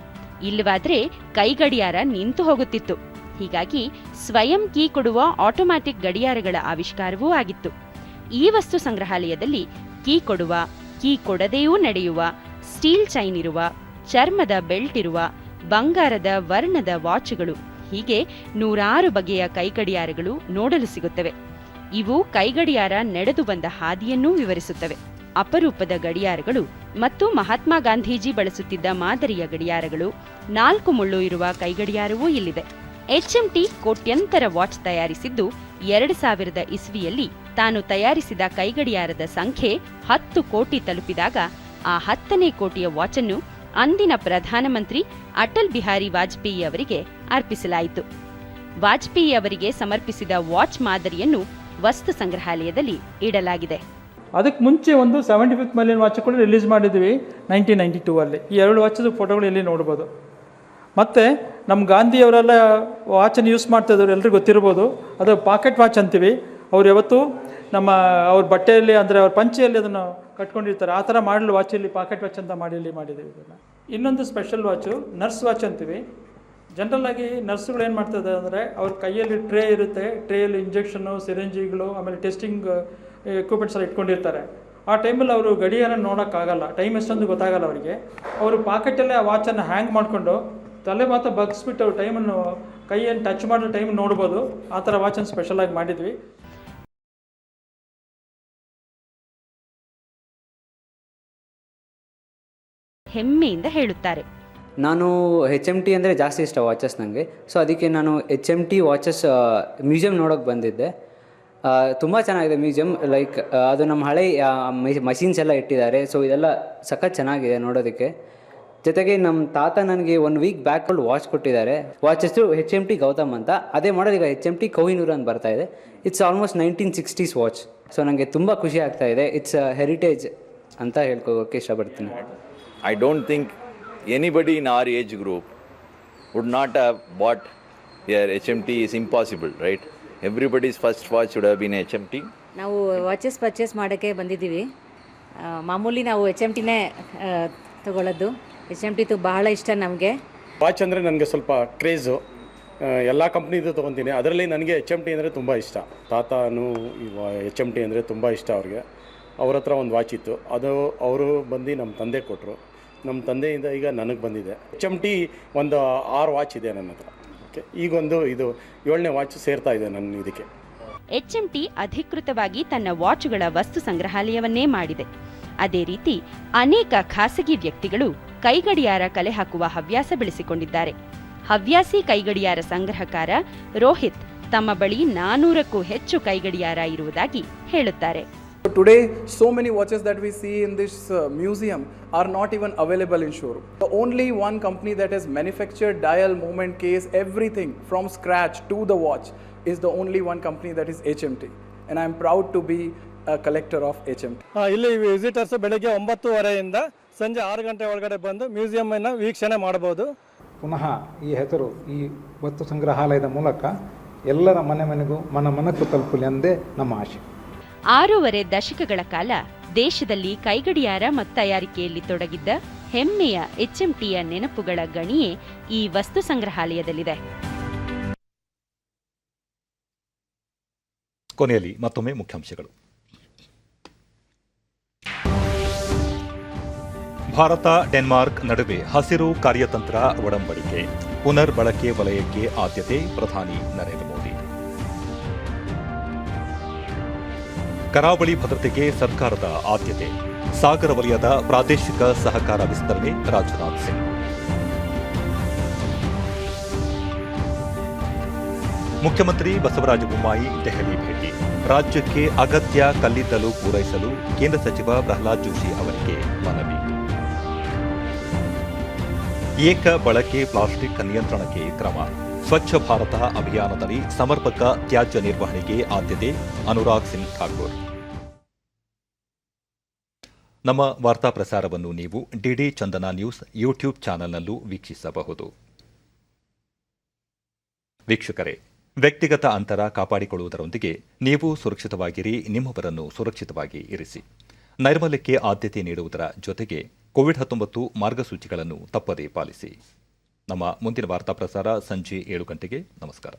ಇಲ್ಲವಾದ್ರೆ ಕೈಗಡಿಯಾರ ನಿಂತು ಹೋಗುತ್ತಿತ್ತು. ಹೀಗಾಗಿ ಸ್ವಯಂ ಕೀ ಕೊಡುವ ಆಟೋಮ್ಯಾಟಿಕ್ ಗಡಿಯಾರಗಳ ಆವಿಷ್ಕಾರವೂ ಆಗಿತ್ತು. ಈ ವಸ್ತು ಸಂಗ್ರಹಾಲಯದಲ್ಲಿ ಕೀ ಕೊಡುವ, ಕೀ ಕೊಡದೆಯೂ ನಡೆಯುವ, ಸ್ಟೀಲ್ ಚೈನ್ ಇರುವ, ಚರ್ಮದ ಬೆಲ್ಟ್ ಇರುವ, ಬಂಗಾರದ ವರ್ಣದ ವಾಚುಗಳು, ಹೀಗೆ 100 ಬಗೆಯ ಕೈಗಡಿಯಾರಗಳು ನೋಡಲು ಸಿಗುತ್ತವೆ. ಇವು ಕೈಗಡಿಯಾರ ನಡೆದು ಬಂದ ಹಾದಿಯನ್ನೂ ವಿವರಿಸುತ್ತವೆ. ಅಪರೂಪದ ಗಡಿಯಾರಗಳು ಮತ್ತು ಮಹಾತ್ಮ ಗಾಂಧೀಜಿ ಬಳಸುತ್ತಿದ್ದ ಮಾದರಿಯ ಗಡಿಯಾರಗಳು, 4 ಮುಳ್ಳು ಇರುವ ಕೈಗಡಿಯಾರವೂ ಇಲ್ಲಿದೆ. HMT ಕೋಟ್ಯಂತರ ವಾಚ್ ತಯಾರಿಸಿದ್ದು 2000 ಇಸ್ವಿಯಲ್ಲಿ ತಾನು ತಯಾರಿಸಿದ ಕೈಗಡಿಯಾರದ ಸಂಖ್ಯೆ 10 ಕೋಟಿ ತಲುಪಿದಾಗ ಆ 10ನೇ ಕೋಟಿಯ ವಾಚನ್ನು ಅಂದಿನ ಪ್ರಧಾನಮಂತ್ರಿ ಅಟಲ್ ಬಿಹಾರಿ ವಾಜಪೇಯಿ ಅವರಿಗೆ ಅರ್ಪಿಸಲಾಯಿತು. ವಾಜಪೇಯಿ ಅವರಿಗೆ ಸಮರ್ಪಿಸಿದ ವಾಚ್ ಮಾದರಿಯನ್ನು ವಸ್ತು ಸಂಗ್ರಹಾಲಯದಲ್ಲಿ ಇಡಲಾಗಿದೆ. ಅದಕ್ಕೆ ಮುಂಚೆ ಒಂದು 75th ಮಿಲಿಯನ್ ವಾಚ್ ಕೂಡ ರಿಲೀಸ್ ಮಾಡಿದ್ವಿ 1992ಅಲ್ಲಿ. ಈ 2 ವಾಚದ ಫೋಟೋಗಳು ಇಲ್ಲಿ ನೋಡ್ಬೋದು. ಮತ್ತು ನಮ್ಮ ಗಾಂಧಿಯವರೆಲ್ಲ ವಾಚನ್ನು ಯೂಸ್ ಮಾಡ್ತಾಯಿದ್ರು, ಎಲ್ರಿಗೂ ಗೊತ್ತಿರ್ಬೋದು. ಅದು ಪಾಕೆಟ್ ವಾಚ್ ಅಂತೀವಿ. ಅವ್ರು ಯಾವತ್ತೂ ಅವ್ರ ಬಟ್ಟೆಯಲ್ಲಿ, ಅಂದರೆ ಅವ್ರ ಪಂಚೆಯಲ್ಲಿ ಅದನ್ನು ಕಟ್ಕೊಂಡಿರ್ತಾರೆ. ಆ ಥರ ಮಾಡಲು ವಾಚಲ್ಲಿ ಪಾಕೆಟ್ ವಾಚ್ ಅಂತ ಮಾಡಿದ್ದೀವಿ ಇದನ್ನು. ಇನ್ನೊಂದು ಸ್ಪೆಷಲ್ ವಾಚು ನರ್ಸ್ ವಾಚ್ ಅಂತೀವಿ. ಜನರಲ್ಲಾಗಿ ನರ್ಸ್ಗಳು ಏನು ಮಾಡ್ತಾರೆ ಅಂದರೆ ಅವ್ರ ಕೈಯಲ್ಲಿ ಟ್ರೇ ಇರುತ್ತೆ, ಟ್ರೇಯಲ್ಲಿ ಇಂಜೆಕ್ಷನ್ನು, ಸಿರಿಂಜಿಗಳು, ಆಮೇಲೆ ಟೆಸ್ಟಿಂಗ್ ಎಕ್ವಿಪ್ಮೆಂಟ್ಸ್ ಎಲ್ಲ ಇಟ್ಕೊಂಡಿರ್ತಾರೆ. ಆ ಟೈಮಲ್ಲಿ ಅವರು ಗಡಿಯಾರ ನೋಡೋಕ್ಕಾಗಲ್ಲ, ಟೈಮ್ ಎಷ್ಟೊಂದು ಗೊತ್ತಾಗಲ್ಲ ಅವರಿಗೆ. ಅವರು ಪಾಕೆಟಲ್ಲೇ ಆ ವಾಚನ್ನು ಹ್ಯಾಂಗ್ ಮಾಡಿಕೊಂಡು ತಲೆ ಮಾತ್ರ ಬಗ್ಸ್ಬಿಟ್ಟು ಅವ್ರು ಟೈಮನ್ನು ಕೈಯನ್ನು ಟಚ್ ಮಾಡೋ ಟೈಮ್ ನೋಡ್ಬೋದು. ಆ ಥರ ವಾಚನ್ನು ಸ್ಪೆಷಲಾಗಿ ಮಾಡಿದ್ವಿ. ಹೆಮ್ಮೆಯಿಂದ ಹೇಳುತ್ತಾರೆ. ನಾನು HMT ಅಂದರೆ ಜಾಸ್ತಿ ಇಷ್ಟ ವಾಚಸ್ ನನಗೆ. ಸೊ ಅದಕ್ಕೆ ನಾನು HMT ವಾಚಸ್ ಮ್ಯೂಸಿಯಂ ನೋಡೋಕ್ಕೆ ಬಂದಿದ್ದೆ. ತುಂಬ ಚೆನ್ನಾಗಿದೆ ಮ್ಯೂಸಿಯಂ. ಲೈಕ್ ಅದು ನಮ್ಮ ಹಳೆ ಮಷೀನ್ಸ್ ಎಲ್ಲ ಇಟ್ಟಿದ್ದಾರೆ. ಸೊ ಇದೆಲ್ಲ ಸಖತ್ ಚೆನ್ನಾಗಿದೆ ನೋಡೋದಕ್ಕೆ. ಜೊತೆಗೆ ನಮ್ಮ ತಾತ ನನಗೆ 1 ವೀಕ್ ಬ್ಯಾಕ್ ವಾಚ್ ಕೊಟ್ಟಿದ್ದಾರೆ. ವಾಚ್ ಹೆಸರು HMT ಗೌತಮ್ ಅಂತ. ಅದೇ ಮಾಡೋದು ಈಗ HMT ಕೊಹಿನೂರ್ ಅಂತ ಬರ್ತಾ ಇದೆ. It's almost 1960s watch. So ನನಗೆ ತುಂಬ ಖುಷಿ ಆಗ್ತಾ ಇದೆ. ಇಟ್ಸ್ ಹೆರಿಟೇಜ್ ಅಂತ ಹೇಳ್ಕೋಕ್ಕೆ ಇಷ್ಟಪಡ್ತೀನಿ. I don't think anybody in our age group would not have bought their HMT. Is impossible, right? Everybody's first watch would have been HMT. ನಾವು ವಾಚಸ್ ಪರ್ಚೇಸ್ ಮಾಡೋಕ್ಕೆ ಬಂದಿದ್ದೀವಿ. ಮಾಮೂಲಿ ನಾವು HMTನೇ ತಗೊಳ್ಳೋದು. HMT ಬಹಳ ಇಷ್ಟ ನಮಗೆ. ವಾಚ್ ಅಂದರೆ ನನಗೆ ಸ್ವಲ್ಪ ಕ್ರೇಜು. ಎಲ್ಲ ಕಂಪ್ನಿದು ತೊಗೊತೀನಿ. ಅದರಲ್ಲಿ ನನಗೆ HMT ಅಂದರೆ ತುಂಬ ಇಷ್ಟ. ತಾತನೂ HMT ಅಂದರೆ ತುಂಬ ಇಷ್ಟ ಅವ್ರಿಗೆ. ಅವ್ರ ಹತ್ರ ಒಂದು ವಾಚ್ ಇತ್ತು. ಅದು ಅವರು ಬಂದು ನಮ್ಮ ತಂದೆ ಕೊಟ್ಟರು. ನಮ್ಮ ತಂದೆಯಿಂದ ಈಗ ನನಗೆ ಬಂದಿದೆ. HMT ಒಂದು 6 ವಾಚ್ ಇದೆ ನನ್ನ ಹತ್ರ. ಓಕೆ, ಈಗೊಂದು ಇದು 7ನೇ ವಾಚ್ ಸೇರ್ತಾ ಇದೆ ನನ್ನ ಇದಕ್ಕೆ. HMT ಅಧಿಕೃತವಾಗಿ ತನ್ನ ವಾಚುಗಳ ವಸ್ತು ಸಂಗ್ರಹಾಲಯವನ್ನೇ ಮಾಡಿದೆ. ಅದೇ ರೀತಿ ಅನೇಕ ಖಾಸಗಿ ವ್ಯಕ್ತಿಗಳು ಕೈಗಡಿಯಾರ ಕಲೆ ಹಾಕುವ ಹವ್ಯಾಸ ಬೆಳೆಸಿಕೊಂಡಿದ್ದಾರೆ. ಹವ್ಯಾಸಿ ಕೈಗಡಿಯಾರ ಸಂಗ್ರಹಕಾರ ರೋಹಿತ್ ತಮ್ಮ ಬಳಿ 400ಕ್ಕೂ ಹೆಚ್ಚು ಕೈಗಡಿಯಾರ ಇರುವುದಾಗಿ ಹೇಳುತ್ತಾರೆ. Today, so many watches that we see in this museum are not even available in showroom. The only one company that has manufactured dial, movement, case, everything from scratch to the watch is the only one company that is HMT. And I am proud to be a collector of HMT. ಇಲ್ಲಿ ವಿಸಿಟರ್ಸ್ ಬೆಳಗ್ಗೆ 9:30ಯಿಂದ ಸಂಜೆ 6 ಗಂಟೆ ಒಳಗಡೆ ಬಂದು ಮ್ಯೂಸಿಯಮನ್ನು ವೀಕ್ಷಣೆ ಮಾಡಬಹುದು. ಪುನಃ ಈ ಹೆಸರು ಈ ವಸ್ತು ಸಂಗ್ರಹಾಲಯದ ಮೂಲಕ ಎಲ್ಲರ ಮನೆಗೂ ಮನಕ್ಕೂ ತಲುಪಲಿ ಎಂದೇ ನಮ್ಮ ಆಶೆ. 6.5 ದಶಕಗಳ ಕಾಲ ದೇಶದಲ್ಲಿ ಕೈಗಡಿಯಾರ ಮತ್ತು ತಯಾರಿಕೆಯಲ್ಲಿ ತೊಡಗಿದ್ದ ಹೆಮ್ಮೆಯ HMTಯ ನೆನಪುಗಳ ಗಣಿಯೇ ಈ ವಸ್ತು ಸಂಗ್ರಹಾಲಯದಲ್ಲಿದೆ. ಕೊನೆಯಲ್ಲಿ ಮತ್ತೊಮ್ಮೆ ಮುಖ್ಯಾಂಶಗಳು. ಭಾರತ ಡೆನ್ಮಾರ್ಕ್ ನಡುವೆ ಹಸಿರು ಕಾರ್ಯತಂತ್ರ ಒಡಂಬಡಿಕೆ, ಪುನರ್ ಬಳಕೆ ವಲಯಕ್ಕೆ ಆದ್ಯತೆ, ಪ್ರಧಾನಿ ನರೇಂದ್ರ ಮೋದಿ. ಕರಾವಳಿ ಭದ್ರತೆಗೆ ಸರ್ಕಾರದ ಆದ್ಯತೆ, ಸಾಗರ ವಲಯದ ಪ್ರಾದೇಶಿಕ ಸಹಕಾರ ವಿಸ್ತರಣೆ, ರಾಜನಾಥ್ ಸಿಂಗ್. ಮುಖ್ಯಮಂತ್ರಿ ಬಸವರಾಜ ಬೊಮ್ಮಾಯಿ ದೆಹಲಿ ಭೇಟಿ, ರಾಜ್ಯಕ್ಕೆ ಅಗತ್ಯ ಕಲ್ಲಿದ್ದಲು ಪೂರೈಸಲು ಕೇಂದ್ರ ಸಚಿವ ಪ್ರಹ್ಲಾದ್ ಜೋಶಿ ಅವರಿಗೆ ಮನವಿ. ಏಕ ಬಳಕೆ ಪ್ಲಾಸ್ಟಿಕ್ ನಿಯಂತ್ರಣಕ್ಕೆ ಕ್ರಮ, ಸ್ವಚ್ಛ ಭಾರತ ಅಭಿಯಾನದಡಿ ಸಮರ್ಪಕ ತ್ಯಾಜ್ಯ ನಿರ್ವಹಣೆಗೆ ಆದ್ಯತೆ, ಅನುರಾಗ್ ಸಿಂಗ್ ಠಾಕೂರ್. ನಮ್ಮ ವಾರ್ತಾ ಪ್ರಸಾರವನ್ನು ನೀವು ಡಿಡಿ ಚಂದನ ನ್ಯೂಸ್ ಯೂಟ್ಯೂಬ್ ಚಾನೆಲ್ನಲ್ಲೂ ವೀಕ್ಷಿಸಬಹುದು. ವೀಕ್ಷಕರೇ, ವ್ಯಕ್ತಿಗತ ಅಂತರ ಕಾಪಾಡಿಕೊಳ್ಳುವುದರೊಂದಿಗೆ ನೀವು ಸುರಕ್ಷಿತವಾಗಿರಿ, ನಿಮ್ಮವರನ್ನು ಸುರಕ್ಷಿತವಾಗಿ ಇರಿಸಿ. ನೈರ್ಮಲ್ಯಕ್ಕೆ ಆದ್ಯತೆ ನೀಡುವುದರ ಜೊತೆಗೆ ಕೋವಿಡ್-19 ಮಾರ್ಗಸೂಚಿಗಳನ್ನು ತಪ್ಪದೇ ಪಾಲಿಸಿ. ನಮ್ಮ ಮುಂದಿನ ವಾರ್ತಾ ಪ್ರಸಾರ ಸಂಜೆ 7 ಗಂಟೆಗೆ. ನಮಸ್ಕಾರ.